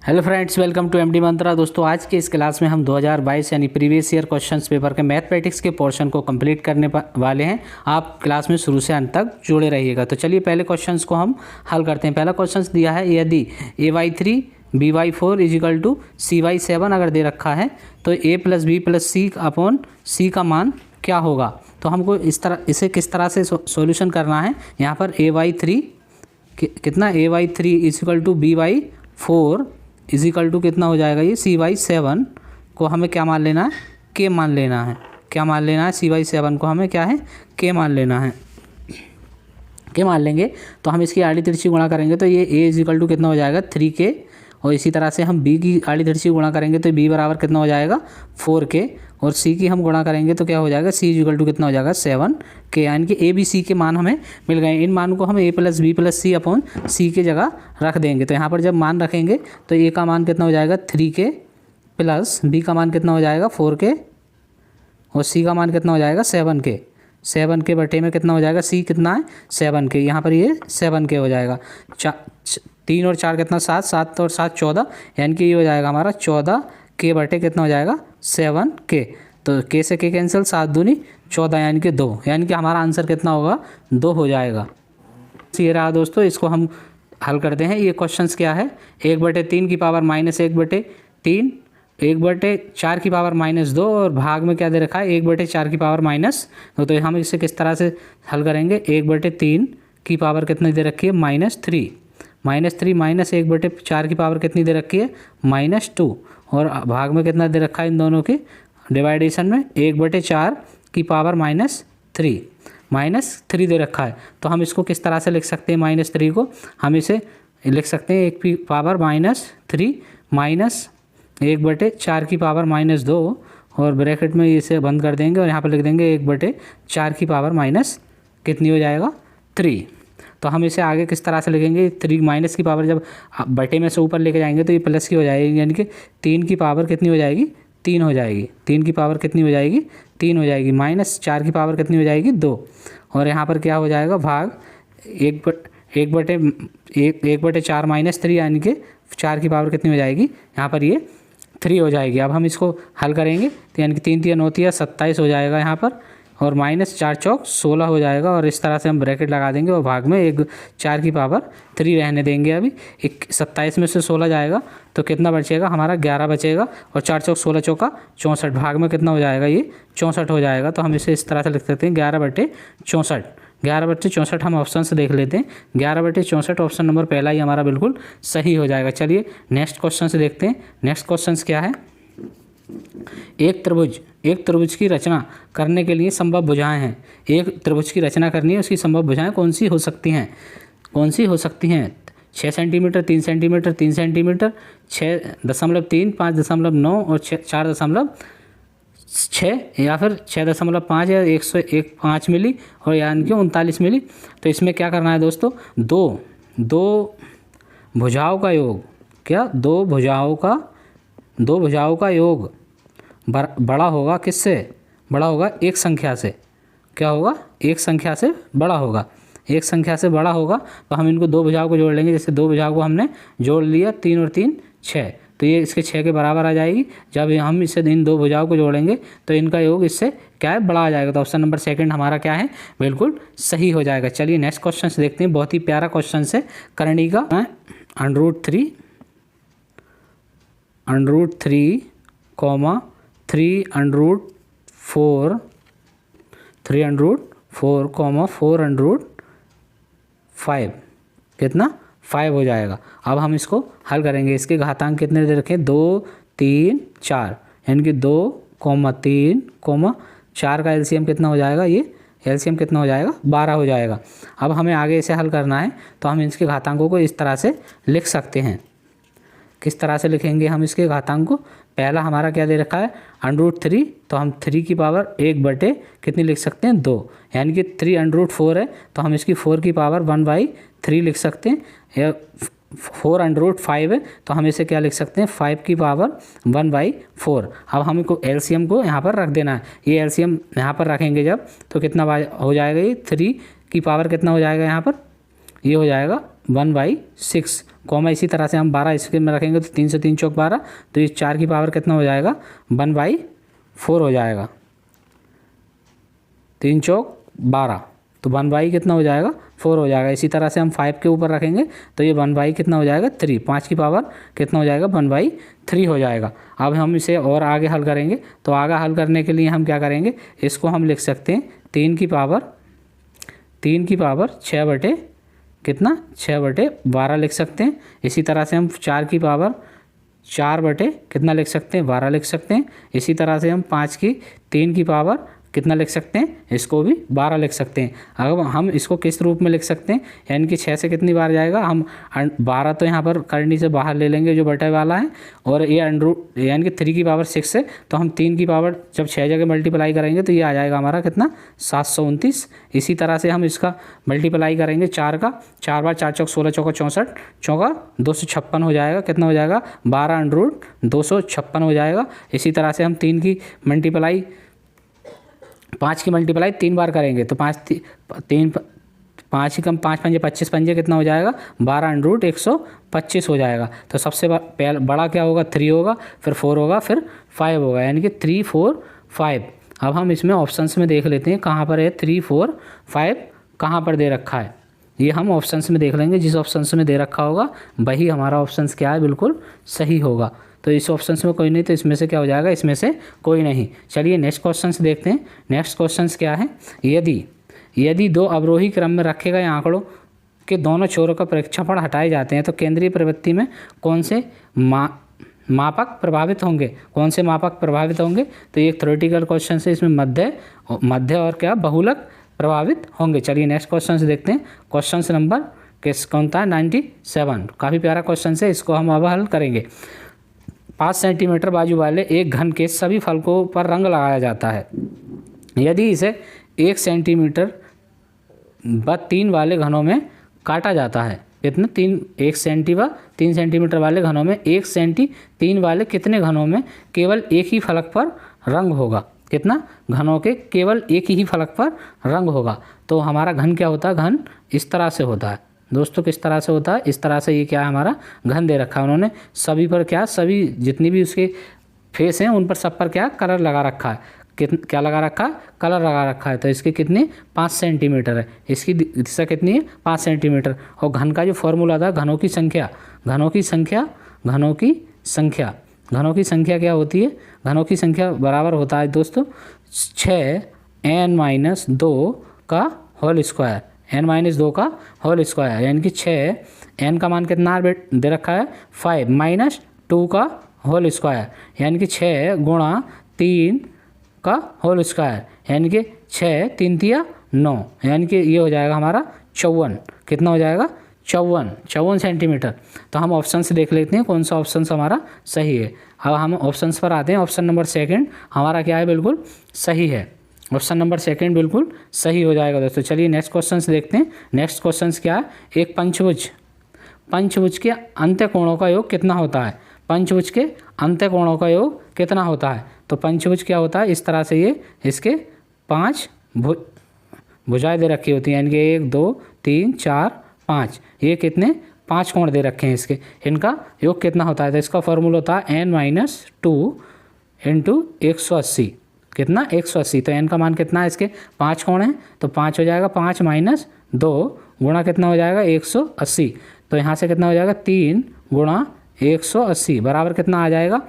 Hello friends, welcome to MD Mantra. दोस्तों, आज के इस क्लास में हम 2022 यानी प्रीवियस ईयर क्वेश्चंस पेपर के मैथमेटिक्स के पोर्शन को कंप्लीट करने वाले हैं। आप क्लास में शुरू से अंत तक जुड़े रहिएगा। तो चलिए पहले क्वेश्चंस को हम हल करते हैं। पहला क्वेश्चन दिया है, यदि a/3 b/4 is equal to c/7 अगर दे रखा है तो a + b + c upon c का मान क्या होगा। तो हमको इसे किस तरह से सॉल्यूशन करना है। यहाँ पर a/3 कितना, a/3 is equal to b/4 is equal to कितना हो जाएगा, ये c/7 को हमें क्या मान लेना है, k मान लेना है। क्या मान लेना है, c/7 को हमें क्या है, k मान लेना है। k मान लेंगे तो हम इसकी आड़ी तिरछी गुणा करेंगे तो ये a इजिकल टू कितना हो जाएगा 3k, और इसी तरह से हम b की आड़ी तिरछी गुणा करेंगे तो b बराबर कितना हो जाएगा 4k, और c की हम गुणा करेंगे तो क्या हो जाएगा, c इजिकल टू कितना हो जाएगा 7k। यानी कि a b c के मान हमें मिल गए। इन मानों को हम a + b + c upon c की जगह रख देंगे। तो यहाँ पर जब मान रखेंगे तो a का मान कितना हो जाएगा 3k प्लस b का मान कितना हो जाएगा 4k और c का मान कितना हो जाएगा 7k। 7k बटे में कितना हो जाएगा, c कितना है 7k, यहाँ पर ये 7k हो जाएगा। 3 और 4 कितना 7, 7 और 7 14, यानी कि ये हो जाएगा हमारा 14k बटे कितना हो जाएगा 7k। तो k से k कैंसिल, 7 दूनी 14 यानी कि 2, यानी कि हमारा आंसर कितना होगा 2 हो जाएगा। ये रहा दोस्तों, इसको हम हल करते हैं। ये क्वेश्चंस क्या है, 1/3 की पावर -1/3, 1/4 की पावर -2 और भाग में क्या दे रखा है 1/4 की पावर -2। तो हम इसे किस तरह से हल करेंगे, 1/3 की पावर कितनी दे रखी है -3, -3 माइनस 1/4 की पावर कितनी दे रखी है -2, और भाग में कितना दे रखा है इन दोनों के डिवाइडेशन में 1/4 की पावर -3 दे रखा है। तो हम इसको किस तरह से लिख सकते हैं, -3 को हम इसे लिख सकते हैं 1 की पावर -3 माइनस 1/4 की पावर -2, और ब्रैकेट में इसे बंद कर देंगे और यहाँ पर लिख देंगे 1/4 की पावर माइनस कितनी हो जाएगा 3। तो हम इसे आगे किस तरह से लिखेंगे, 3 माइनस की पावर जब बटे में से ऊपर लेके जाएंगे तो ये प्लस की हो जाएगी, यानी कि 3 की पावर कितनी हो जाएगी 3 हो जाएगी। 3 की पावर कितनी हो जाएगी 3 हो जाएगी, -4 की पावर कितनी हो जाएगी 2, और यहाँ पर क्या हो जाएगा भाग 1/4 -3, यानी कि 4 की पावर कितनी हो जाएगी, यहाँ पर ये 3 हो जाएगी। अब हम इसको हल करेंगे तो यानी कि 3 × 9 = 27 हो जाएगा यहाँ पर, और -4 चौक 16 हो जाएगा, और इस तरह से हम ब्रैकेट लगा देंगे और भाग में 4 की पावर 3 रहने देंगे। अभी 27 में से 16 जाएगा तो कितना बचेगा हमारा 11 बचेगा, और 4 चौक 16 चौका 64, भाग में कितना हो जाएगा ये 64 हो जाएगा। तो हम इसे इस तरह से लिख सकते हैं 11/64। 11/64 हम ऑप्शन से देख लेते हैं, 11/64 ऑप्शन नंबर पहला ही हमारा बिल्कुल सही हो जाएगा। चलिए नेक्स्ट क्वेश्चन से देखते हैं। नेक्स्ट क्वेश्चन क्या है, एक त्रिभुज की रचना करने के लिए संभव भुजाएं हैं। एक त्रिभुज की रचना करनी है, उसकी संभव भुजाएं कौन सी हो सकती हैं, 6 सेंटीमीटर, 3 सेंटीमीटर, 3 सेंटीमीटर, 6.3, 5.9 और 4.6, या फिर 6.5 या 101.5 मिली, और यानी कि 39 मिली। तो इसमें क्या करना है दोस्तों, दो भुजाओं का योग, क्या दो भुजाओं का योग बड़ा होगा, किससे बड़ा होगा, एक संख्या से। क्या होगा, एक संख्या से बड़ा होगा। एक संख्या से बड़ा होगा तो हम इनको दो भुजाओं को जोड़ लेंगे। जैसे दो भुजाओं को हमने जोड़ लिया, 3 और 3 6, तो ये इसके 6 के बराबर आ जाएगी। जब हम इससे इन दो भुजाओं को जोड़ेंगे तो इनका योग इससे क्या है, बड़ा आ जाएगा। तो ऑप्शन नंबर सेकंड हमारा क्या है, बिल्कुल सही हो जाएगा। चलिए नेक्स्ट क्वेश्चन से देखते हैं। बहुत ही प्यारा क्वेश्चन है, करनी का √3 3√4 4/5 कितना 5 हो जाएगा। अब हम इसको हल करेंगे। इसके घातांक कितने दे रखे, 2 3 4, यानी कि 2, 3, 4 का एलसीएम कितना हो जाएगा, ये एलसीएम कितना हो जाएगा 12 हो जाएगा। अब हमें आगे इसे हल करना है तो हम इसके घातांकों को इस तरह से लिख सकते हैं। किस तरह से लिखेंगे हम इसके घातांक को, पहला हमारा क्या दे रखा है √3, तो हम 3 की पावर 1 बटे कितनी लिख सकते हैं 2, यानी कि 3√4 है तो हम इसकी 4 की पावर 1/3 लिख सकते हैं। या 4√5 है तो हम इसे क्या लिख सकते हैं 5 की पावर 1/4। अब हमको एलसीएम को यहाँ पर रख देना है। ये एलसीएम यहाँ पर रखेंगे जब तो कितना हो जाएगा, ये 3 की पावर कितना हो जाएगा यहाँ पर, ये हो जाएगा 1/6, कॉमा इसी तरह से हम 12 इसके में रखेंगे तो 3 से 3 चौक 12, तो ये 4 की पावर कितना हो जाएगा 1/4 हो जाएगा, 3 चौक 12, तो 1 कितना हो जाएगा 4 हो जाएगा। इसी तरह से हम 5 के ऊपर रखेंगे तो ये 1 कितना हो जाएगा 3, 5 की पावर कितना हो जाएगा 1/3 हो जाएगा। अब हम इसे और आगे हल करेंगे, तो आगे हल करने के लिए हम क्या करेंगे, इसको हम लिख सकते हैं 3 की पावर 6 बटे कितना 6/12 लिख सकते हैं। इसी तरह से हम 4 की पावर 4 बटे कितना लिख सकते हैं 12 लिख सकते हैं। इसी तरह से हम 3 की पावर कितना लिख सकते हैं, इसको भी 12 लिख सकते हैं। अगर हम इसको किस रूप में लिख सकते हैं, यानी कि 6 से कितनी बार जाएगा, हम 12 तो यहाँ पर करनी से बाहर ले लेंगे जो बटे वाला है, और ये अंडर यानी कि 3 की पावर 6 है, तो हम 3 की पावर जब 6 जगह मल्टीप्लाई करेंगे तो ये आ जाएगा हमारा कितना 729। इसी तरह से हम इसका मल्टीप्लाई करेंगे 4 का, 4 बार 4 चौक 16 चौका 64, चौका 256 हो जाएगा, कितना हो जाएगा 12 अंडर 256 हो जाएगा। इसी तरह से हम 3 की मल्टीप्लाई 5 की मल्टीप्लाई 3 बार करेंगे तो 5 ही कम 5 पंजे 25 पंजे कितना हो जाएगा 12 अंडर 125 हो जाएगा। तो सबसे बड़ा क्या होगा 3 होगा, फिर 4 होगा, फिर 5 होगा, यानी कि 3 4 5। अब हम इसमें ऑप्शंस में देख लेते हैं कहाँ पर है 3 4 5 कहाँ पर दे रखा है, ये हम ऑप्शंस में देख लेंगे। जिस ऑप्शंस में दे रखा होगा वही हमारा ऑप्शंस क्या है बिल्कुल सही होगा। तो इस ऑप्शंस में कोई नहीं, तो इसमें से क्या हो जाएगा, इसमें से कोई नहीं। चलिए नेक्स्ट क्वेश्चन देखते हैं। नेक्स्ट क्वेश्चन क्या है, यदि 2 अवरोही क्रम में रखे गए आंकड़ों के दोनों छोरों का प्रक्षेपण हटाए जाते हैं तो केंद्रीय प्रवृत्ति में कौन से मापक प्रभावित होंगे, तो ये एक थ्योरेटिकल क्वेश्चन है, इसमें मध्य और क्या बहुलक प्रभावित होंगे। चलिए नेक्स्ट क्वेश्चन देखते हैं। क्वेश्चन नंबर कौन था 97, काफ़ी प्यारा क्वेश्चन है, इसको हम अब हल करेंगे। 5 सेंटीमीटर बाजू वाले एक घन के सभी फलकों पर रंग लगाया जाता है। यदि इसे 1 सेंटीमीटर व 3 वाले घनों में काटा जाता है, कितना 1 सेंटी व 3 सेंटीमीटर वाले घनों में, 1 सेंटी 3 वाले कितने घनों में केवल एक ही फलक पर रंग होगा, कितना घनों के केवल एक ही फलक पर रंग होगा। तो हमारा घन क्या होता है, घन इस तरह से होता है दोस्तों, किस तरह से होता है, इस तरह से। ये क्या है हमारा घन दे रखा है उन्होंने, सभी पर क्या, सभी जितनी भी उसके फेस हैं उन पर सब पर क्या कलर लगा रखा है, क्या लगा रखा है, कलर लगा रखा है। तो इसकी कितनी 5 सेंटीमीटर है, इसकी दिशा कितनी है 5 सेंटीमीटर। और घन का जो फॉर्मूला था घनों की संख्या क्या होती है, घनों की संख्या बराबर होता है दोस्तों 6n-2 का होल स्क्वायर, n-2 का होल स्क्वायर, यानी कि 6 n का मान कितना दे रखा है 5 -2 का होल स्क्वायर, यानी कि 6 गुणा 3 का होल स्क्वायर, यानी कि 6 3 तिया 9, यानी कि ये हो जाएगा हमारा 54, कितना हो जाएगा 54 सेंटीमीटर। तो हम ऑप्शन से देख लेते हैं कौन सा ऑप्शन हमारा सही है। अब हम ऑप्शन पर आते हैं। ऑप्शन नंबर 2 हमारा क्या है, बिल्कुल सही है, ऑप्शन नंबर 2 बिल्कुल सही हो जाएगा दोस्तों। चलिए नेक्स्ट क्वेश्चन देखते हैं। नेक्स्ट क्वेश्चन क्या है, एक पंचभुज के अंत्य कोणों का योग कितना होता है, पंचभुज के अंत्य कोणों का योग कितना होता है। तो पंचभुज क्या होता है, इस तरह से ये इसके 5 भुजाएं दे रखी होती हैं, यानी कि 1 2 3 4 5, ये कितने 5 कोण दे रखे हैं इसके, इनका योग कितना होता है। तो इसका फॉर्मूला होता है n-2 × 180, कितना 180। तो n का मान कितना है, इसके 5 कोण हैं तो 5 हो जाएगा, 5 - 2 गुणा कितना हो जाएगा 180। तो यहाँ से कितना हो जाएगा 3 × 180 बराबर कितना आ जाएगा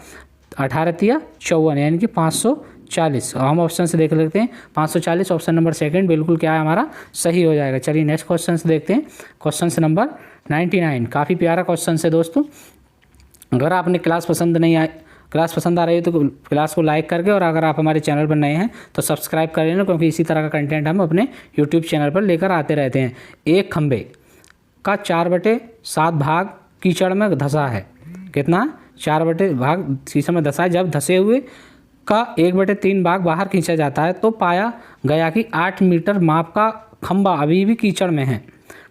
18 तिया 54, यानी कि 540। हम ऑप्शन से देख लेते हैं 540, ऑप्शन नंबर 2 बिल्कुल क्या है हमारा सही हो जाएगा। चलिए नेक्स्ट क्वेश्चन देखते हैं। क्वेश्चन नंबर 99, काफ़ी प्यारा क्वेश्चन है दोस्तों। अगर आपने क्लास पसंद आ रही है तो क्लास को लाइक करके, और अगर आप हमारे चैनल पर नए हैं तो सब्सक्राइब कर लेना, क्योंकि इसी तरह का कंटेंट हम अपने यूट्यूब चैनल पर लेकर आते रहते हैं। एक खंबे का 4/7 भाग कीचड़ में धंसा है, कितना 4 भाग शीशे में धंसा है। जब धंसे हुए का 1/3 भाग बाहर खींचा जाता है तो पाया गया कि 8 मीटर माप का खंबा अभी भी कीचड़ में है।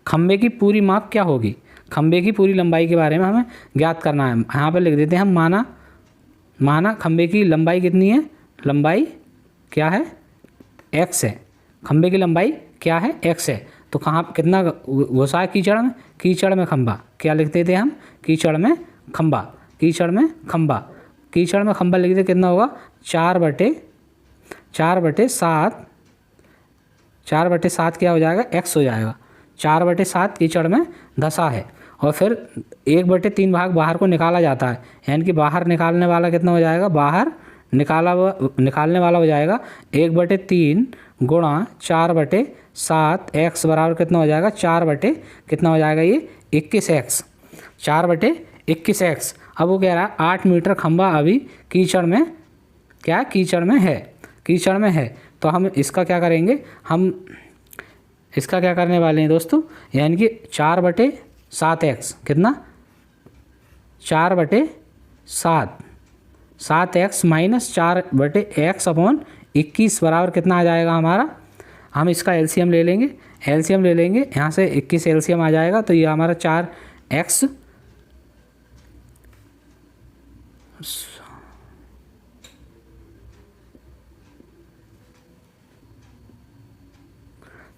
खंबे की पूरी माप क्या होगी, खंबे की पूरी लंबाई के बारे में हमें ज्ञात करना है। यहाँ पर लिख देते हैं हम माना खंबे की लंबाई कितनी है, लंबाई क्या है x है, खंबे की लंबाई क्या है x है। तो कहाँ कितना घुसा है कीचड़ में? कीचड़ में खंबा। क्या लिखते थे हम? कीचड़ में खंबा। कीचड़ में खंबा। कीचड़ में खंबा लिखते कितना होगा? 4/7। 4/7 क्या हो जाएगा? x हो जाएगा। 4/7 कीचड़ में धंसा है। और फिर 1/3 भाग बाहर को निकाला जाता है, यानी कि बाहर निकालने वाला कितना हो जाएगा? बाहर निकालने वाला हो जाएगा 1/3 गुणा 4/7 x बराबर कितना हो जाएगा? 4 कितना हो जाएगा ये? 21x। 4/21x। अब वो कह रहा है 8 मीटर खंबा अभी कीचड़ में क्या? कीचड़ में है। कीचड़ में है तो हम इसका क्या करेंगे? हम इसका क्या करने वाले हैं दोस्तों? यानी कि 4/7x कितना? 4/7 7x माइनस 4/x अपॉन 21 बराबर कितना आ जाएगा हमारा? हम इसका एलसीएम ले लेंगे। एलसीएम ले लेंगे, यहाँ से 21 एलसीएम आ जाएगा तो ये हमारा 4x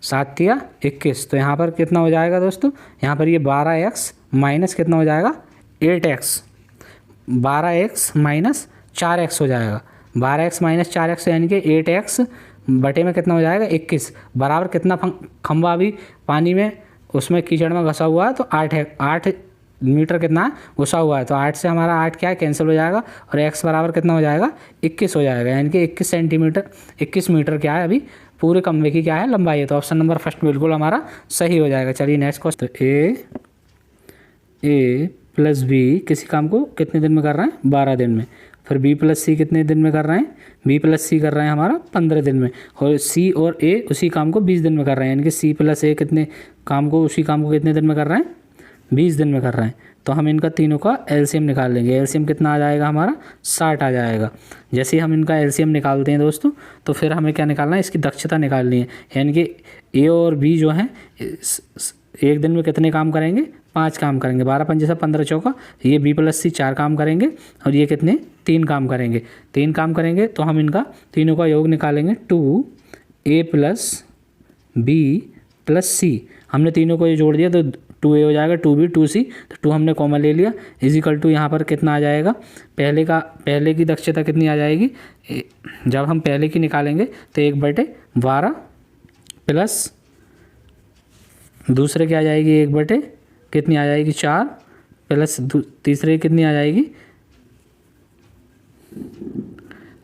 7 या 21। तो यहाँ पर कितना हो जाएगा दोस्तों? यहाँ पर ये 12x माइनस कितना हो जाएगा? 8x। 12x माइनस 4x हो जाएगा। 12x माइनस 4x यानी कि 8x बटे में कितना हो जाएगा? 21 बराबर कितना खंबा अभी पानी में उसमें कीचड़ में घसा हुआ है? तो 8 है। 8 मीटर कितना है? घुसा हुआ है। तो 8 से हमारा 8 क्या है? कैंसिल हो जाएगा और x बराबर कितना हो जाएगा? 21 हो जाएगा। यानी कि 21 सेंटीमीटर 21 मीटर क्या है अभी पूरे खंबे की क्या है? लंबाई है। तो ऑप्शन नंबर फर्स्ट बिल्कुल हमारा सही हो जाएगा। चलिए नेक्स्ट क्वेश्चन। तो ए प्लस बी किसी काम को कितने दिन में कर रहे हैं? 12 दिन में। फिर बी प्लस सी कितने दिन में कर रहे हैं? बी प्लस सी कर रहे हैं हमारा 15 दिन में। और सी और ए उसी काम को 20 दिन में कर रहे हैं। यानी कि सी प्लस ए कितने काम को उसी काम को कितने दिन में कर रहे हैं? 20 दिन में कर रहे हैं। तो हम इनका तीनों का एलसीएम निकाल लेंगे। एलसीएम कितना आ जाएगा हमारा? 60 आ जाएगा। जैसे ही हम इनका एलसीएम निकालते हैं दोस्तों तो फिर हमें क्या निकालना है? इसकी दक्षता निकालनी है। यानी कि ए और बी जो हैं एक दिन में कितने काम करेंगे? 5 काम करेंगे। 12 पंजे से 15 चौका। ये बी प्लस सी 4 काम करेंगे और ये कितने? 3 काम करेंगे। 3 काम करेंगे तो हम इनका तीनों का योग निकालेंगे। 2a प्लस बी प्लस सी। हमने तीनों को ये जोड़ दिया तो 2a हो जाएगा, 2b 2c। तो 2 हमने कॉमन ले लिया इजिकल टू यहाँ पर कितना आ जाएगा? पहले की दक्षता कितनी आ जाएगी? जब हम पहले की निकालेंगे तो 1/12 प्लस दूसरे की आ जाएगी 1/ कितनी आ जाएगी? 4 प्लस तीसरे की कितनी आ जाएगी?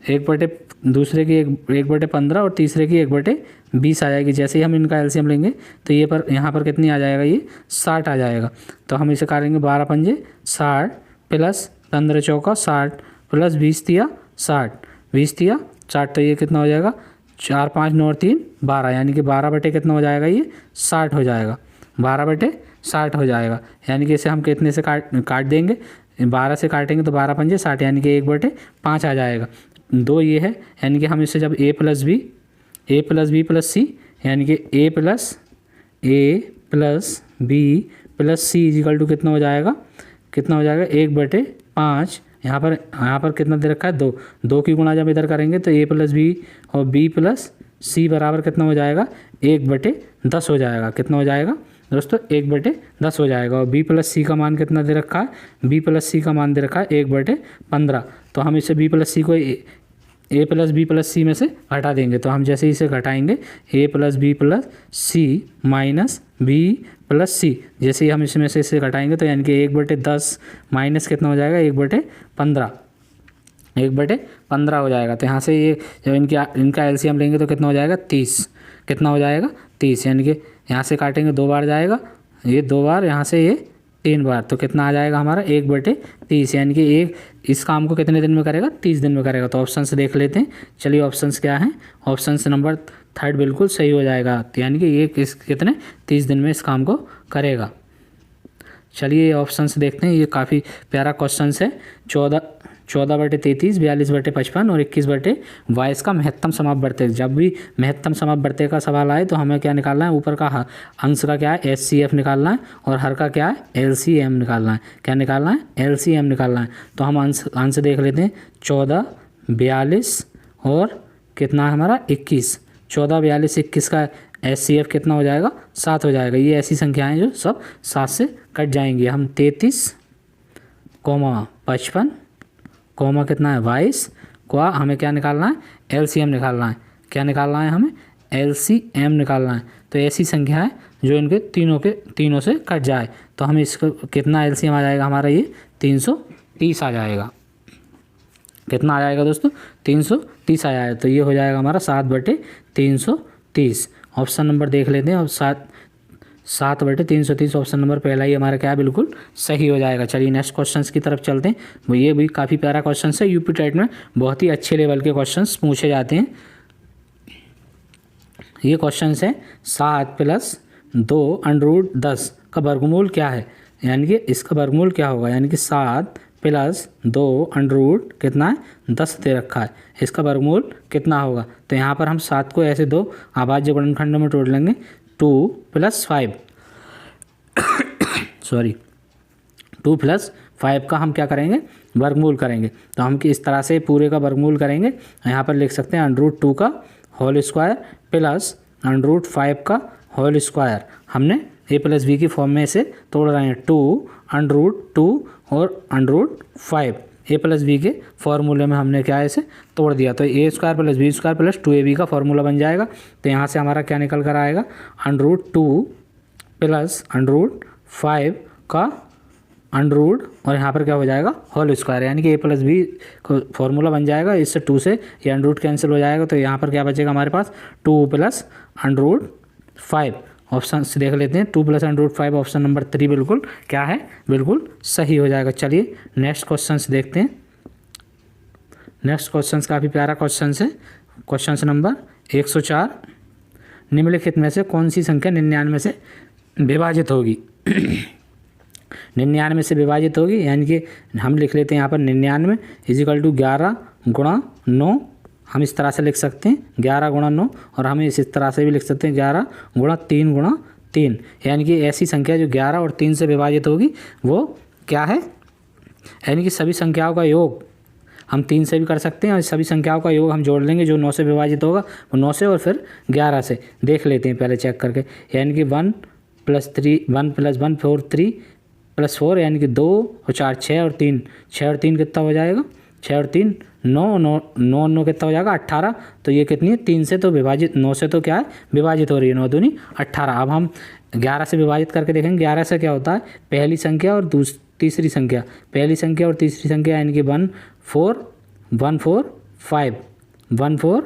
1/ दूसरे की 1/15 और तीसरे की 1/20 आ जाएगी। जैसे ही हम इनका एलसीएम लेंगे तो ये पर यहाँ पर कितनी आ जाएगा? ये 60 आ जाएगा। तो हम इसे करेंगे 12 पंजे 60 प्लस 15 चौका 60 प्लस 20 तिया 60 20 तिया 60। तो ये कितना हो जाएगा? 4 5 9 3 12। यानी कि 12 कितना हो जाएगा? ये 60 हो जाएगा। 12/60 हो जाएगा। यानी कि इसे हम कितने से काट देंगे? 12 से काटेंगे तो 12 पंजे 60 यानी कि 1/5 आ जाएगा। 2 ये है यानी कि हम इसे जब a plus B plus C यानी कि a plus B plus C is equal to कितना हो जाएगा? कितना हो जाएगा? 1/5। यहाँ पर कितना दे रखा है? 2 की गुणा जब इधर करेंगे तो a प्लस बी और b प्लस सी बराबर कितना हो जाएगा? 1/10 हो जाएगा। कितना हो जाएगा दोस्तों? 1/10 हो जाएगा। और b प्लस सी का मान कितना दे रखा है? b प्लस सी का मान दे रखा है 1/15। तो हम इसे b प्लस सी को a प्लस बी प्लस सी में से घटा देंगे। तो हम जैसे ही इसे घटाएंगे a plus B plus C minus B plus C, जैसे ही हम इसमें से इसे घटाएंगे तो यानी कि 1/10 माइनस कितना हो जाएगा? 1/15 1/15 हो जाएगा। तो यहाँ से ये जब इनका एलसीएम लेंगे तो कितना हो जाएगा? 30। कितना हो जाएगा? 30। यानी कि यहाँ से काटेंगे 2 बार जाएगा, ये 2 बार, यहाँ से ये 3 बार। तो कितना आ जाएगा हमारा? 1/30। यानी कि एक इस काम को कितने दिन में करेगा? 30 दिन में करेगा। तो ऑप्शन से देख लेते हैं। चलिए ऑप्शंस क्या हैं? ऑप्शन से नंबर 3 बिल्कुल सही हो जाएगा। यानी कि ये कितने 30 दिन में इस काम को करेगा। चलिए ऑप्शन से देखते हैं। ये काफ़ी प्यारा क्वेश्चन है। 14/33, 42/55 और 21/22 का महत्तम समाप वर्तक। जब भी महत्तम समाप वर्तक का सवाल आए तो हमें क्या निकालना है? ऊपर का अंश का क्या है? HCF निकालना है और हर का क्या है? LCM निकालना है। क्या निकालना है? LCM निकालना है। तो हम अंश देख लेते हैं। 14, 42 और कितना हमारा? 21। 14, 42, 21 का HCF कितना हो जाएगा 7 हो जाएगा। ये ऐसी संख्याएं जो सब 7 से कट जाएंगी। हम 33, 55, कितना है 22 का हमें क्या निकालना है LCM निकालना है। क्या निकालना है हमें LCM निकालना है। तो ऐसी संख्या है जो इनके तीनों से कट जाए। तो हमें इसको कितना LCM आ जाएगा हमारा, ये 330 आ जाएगा। कितना आ जाएगा दोस्तों 330 आ जाएगा। तो ये हो जाएगा हमारा 7/330। ऑप्शन नंबर देख लेते हैं। और 7/330 ऑप्शन नंबर पहला ही हमारा क्या है, बिल्कुल सही हो जाएगा। चलिए नेक्स्ट क्वेश्चन की तरफ चलते हैं। ये भी काफ़ी प्यारा क्वेश्चन है। यूपी टेट में बहुत ही अच्छे लेवल के क्वेश्चन पूछे जाते हैं। ये क्वेश्चन है 7 + 2√10 का वर्गमूल क्या है। यानी कि इसका वर्गमूल क्या होगा, यानी कि 7 + 2 कितना है 10 दे रखा है। इसका वर्गमूल कितना होगा। तो यहाँ पर हम 7 को ऐसे 2 अभाज्य गुणनखंडों में तोड़ लेंगे। 2 + 5 2 + 5 का हम क्या करेंगे वर्गमूल करेंगे। तो हम इस तरह से पूरे का वर्गमूल करेंगे। यहाँ पर लिख सकते हैं √2 का होल स्क्वायर प्लस √5 का होल स्क्वायर। हमने a + b की फॉर्म में से तोड़ रहे हैं। 2 √2 और √5 a + b के फॉर्मूले में हमने क्या है इसे तोड़ दिया। तो a² + b² + 2ab का फॉर्मूला बन जाएगा। तो यहाँ से हमारा क्या निकल कर आएगा √2 + √5 का √ और यहाँ पर क्या हो जाएगा होल स्क्वायर। यानी कि a + b को फॉर्मूला बन जाएगा। इससे 2 से ये √ कैंसिल हो जाएगा। तो यहाँ पर क्या बचेगा हमारे पास 2 + √5। ऑप्शन से देख लेते हैं। 2 + √5 ऑप्शन नंबर 3 बिल्कुल क्या है, बिल्कुल सही हो जाएगा। चलिए नेक्स्ट क्वेश्चन देखते हैं। नेक्स्ट क्वेश्चन काफ़ी प्यारा क्वेश्चन है। क्वेश्चन नंबर 104, निम्नलिखित में से कौन सी संख्या 99 से विभाजित होगी। 99 से विभाजित होगी। यानी कि हम लिख लेते हैं यहाँ पर 99 = 11 × 9। हम इस तरह से लिख सकते हैं 11 × 9। और हम इस तरह से भी लिख सकते हैं 11 × 3 × 3। यानी कि ऐसी संख्या जो 11 और 3 से विभाजित होगी वो क्या है, यानी कि सभी संख्याओं का योग हम 3 से भी कर सकते हैं। और सभी संख्याओं का योग हम जोड़ लेंगे। जो 9 से विभाजित होगा वो 9 से और फिर 11 से। देख लेते हैं पहले चेक करके। यानी कि 1 + 3 1 + 1 4 3 + 4 यानी कि 2 और 4 6 और 3 6 और 3 कितना हो जाएगा 6 और 3 9 9 9 9 कितना हो जाएगा 18। तो ये कितनी है 3 से तो विभाजित 9 से तो क्या है विभाजित हो रही है। 9 दूनी 18। अब हम 11 से विभाजित करके देखेंगे। 11 से क्या होता है पहली संख्या और तीसरी संख्या। पहली संख्या और तीसरी संख्या यानी कि 1 4 1 4 5 1 4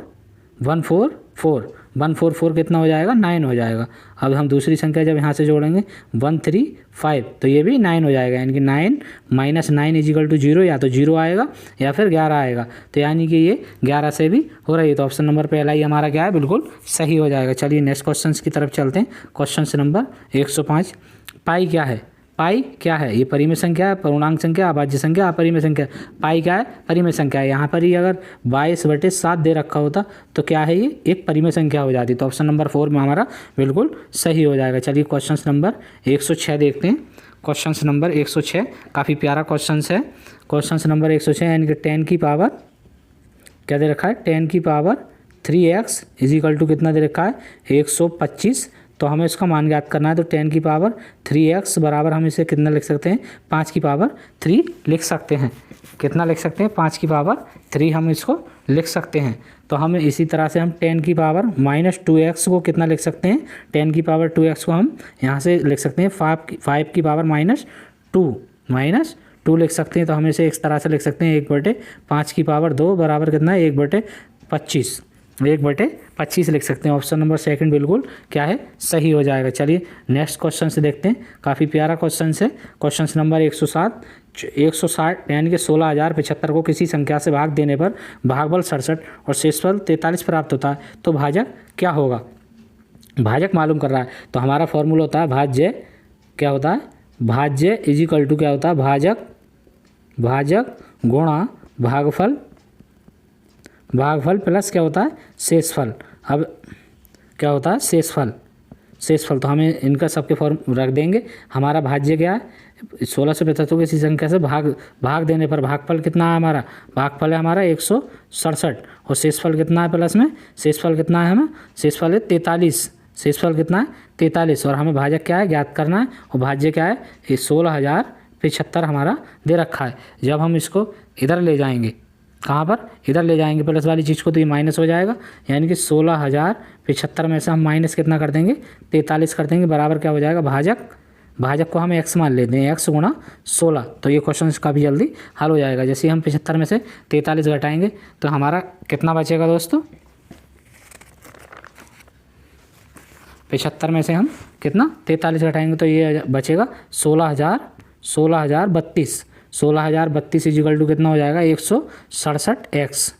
1 4 4 1 4 4 कितना हो जाएगा 9 हो जाएगा। अब हम दूसरी संख्या जब यहाँ से जोड़ेंगे 1 3 5 तो ये भी 9 हो जाएगा। यानी कि 9 - 9 = 0। या तो 0 आएगा या फिर 11 आएगा। तो यानी कि ये 11 से भी हो रही है। तो ऑप्शन नंबर पहला ही हमारा क्या है बिल्कुल सही हो जाएगा। चलिए नेक्स्ट क्वेश्चन की तरफ चलते हैं। क्वेश्चन नंबर 105, पाई क्या है। पाई क्या है, ये परिमेय संख्या है, पूर्णांक संख्या, अभाज्य संख्या, अपरिमेय संख्या। पाई क्या है परिमेय संख्या है। यहाँ पर ही अगर 22/7 दे रखा होता तो क्या है ये एक परिमेय संख्या हो जाती। तो ऑप्शन नंबर 4 में हमारा बिल्कुल सही हो जाएगा। चलिए क्वेश्चन नंबर 106 देखते हैं। क्वेश्चन नंबर 106 काफ़ी प्यारा क्वेश्चन है। क्वेश्चन नंबर 106 यानी कि 10 की पावर क्या दे रखा है 10 की पावर 3x = कितना दे रखा है 125। तो हमें इसका मान ज्ञात करना है। तो 10 की पावर 3x बराबर हम इसे कितना लिख सकते हैं 5 की पावर 3 लिख सकते हैं। कितना लिख सकते हैं 5 की पावर 3 हम इसको लिख सकते हैं। तो हम इसी तरह से हम 10 की पावर -2x को कितना लिख सकते हैं 10 की पावर 2x को हम यहाँ से लिख सकते हैं 5 की पावर -2 लिख सकते हैं। तो हम इसे इस तरह से लिख सकते हैं 1/5 की पावर 2 बराबर कितना है 1/25 1/25 लिख सकते हैं। ऑप्शन नंबर 2 बिल्कुल क्या है सही हो जाएगा। चलिए नेक्स्ट क्वेश्चन से देखते हैं। काफ़ी प्यारा क्वेश्चन है। क्वेश्चन नंबर 160 यानी कि 16,075 को किसी संख्या से भाग देने पर भागफल 67 और शेषफल 43 प्राप्त होता है। तो भाजक क्या होगा, भाजक मालूम कर रहा है। तो हमारा फॉर्मूला होता है भाज्य क्या होता है भाज्य = क्या होता है भाजक गुणा भागफल प्लस क्या होता है शेषफल। अब क्या होता है शेषफल। तो हमें इनका सबके फॉर्म रख देंगे। हमारा भाज्य क्या है 1675 को किसी संख्या से भाग देने पर भागफल कितना है हमारा भागफल है हमारा 167 और शेषफल कितना है प्लस में शेषफल कितना है हमें शेषफल है 43 शेषफल कितना है 43 और हमें भाजक क्या है ज्ञात करना है और भाज्य क्या है ये 16,075 हमारा दे रखा है। जब हम इसको इधर ले जाएंगे, कहाँ पर इधर ले जाएंगे प्लस वाली चीज़ को, तो ये माइनस हो जाएगा, यानी कि 16,075 में से हम माइनस कितना कर देंगे 43 कर देंगे, बराबर क्या हो जाएगा भाजक को हम x मान लेते हैं, x गुणा 16। तो ये क्वेश्चन इसका भी जल्दी हल हो जाएगा। जैसे हम 75 में से 43 घटाएंगे तो हमारा कितना बचेगा दोस्तों, 75 में से हम कितना 43 घटाएंगे तो ये बचेगा 16,032। 16,032 इजिकल टू कितना हो जाएगा 167x,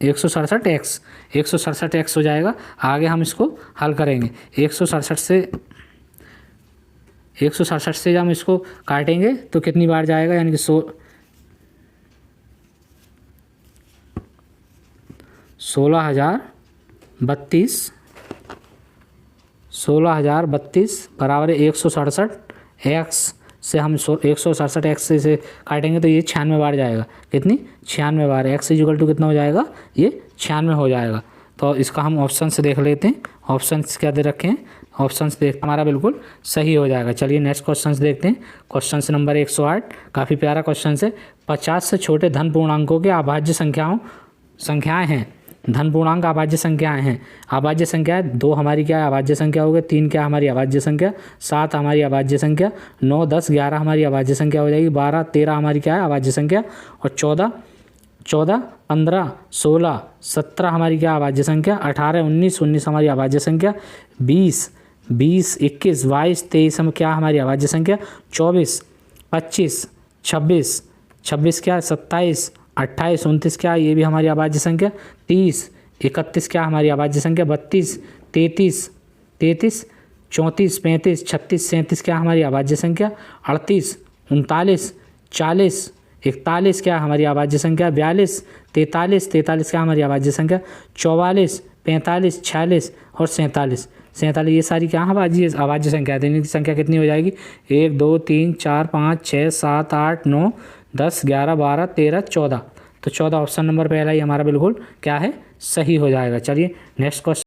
167x हो जाएगा। आगे हम इसको हल करेंगे, 167 से जब हम इसको काटेंगे तो कितनी बार जाएगा, यानी कि 16,032 बराबर है 167x से हम 167x से काटेंगे तो ये 96 बार जाएगा। कितनी 96 बार। x इक्वल टू कितना हो जाएगा, ये 96 हो जाएगा। तो इसका हम ऑप्शन से देख लेते हैं, ऑप्शन क्या दे रखे हैं, ऑप्शन देख हमारा बिल्कुल सही हो जाएगा। चलिए नेक्स्ट क्वेश्चन देखते हैं। क्वेश्चन नंबर 108 काफ़ी प्यारा क्वेश्चन है। 50 से छोटे धन पूर्णांकों के अभाज्य संख्याएँ हैं। धन पूर्णांक अभाज्य संख्याएं हैं। अभाज्य संख्या 2 हमारी क्या है अभाज्य संख्या हो गई, 3 क्या हमारी अभाज्य संख्या, 7 हमारी अभाज्य संख्या, 9 10 11 हमारी अभाज्य संख्या हो जाएगी, 12 13 हमारी क्या है अभाज्य संख्या, और 14 15 16 17 हमारी क्या अभाज्य संख्या, 18 19 हमारी अभाज्य संख्या, 20 21 22 23 हम क्या हमारी अभाज्य संख्या, 24 25 26 क्या 27 28 29 क्या ये भी हमारी अभाज्य संख्या, 30 31 क्या हमारी अभाज्य संख्या, 32 33 34 35 36 37 क्या हमारी अभाज्य संख्या, 38 39 40 41 क्या हमारी अभाज्य संख्या, 42 43 क्या हमारी अभाज्य संख्या, 44 45 46 और 47 ये सारी क्या अभाज्य संख्या है। इनकी संख्या कितनी हो जाएगी 1 2 3 4 5 6 7 8 9 10 11 12 13 14। तो 14 ऑप्शन नंबर पहला ही हमारा बिल्कुल क्या है सही हो जाएगा। चलिए नेक्स्ट क्वेश्चन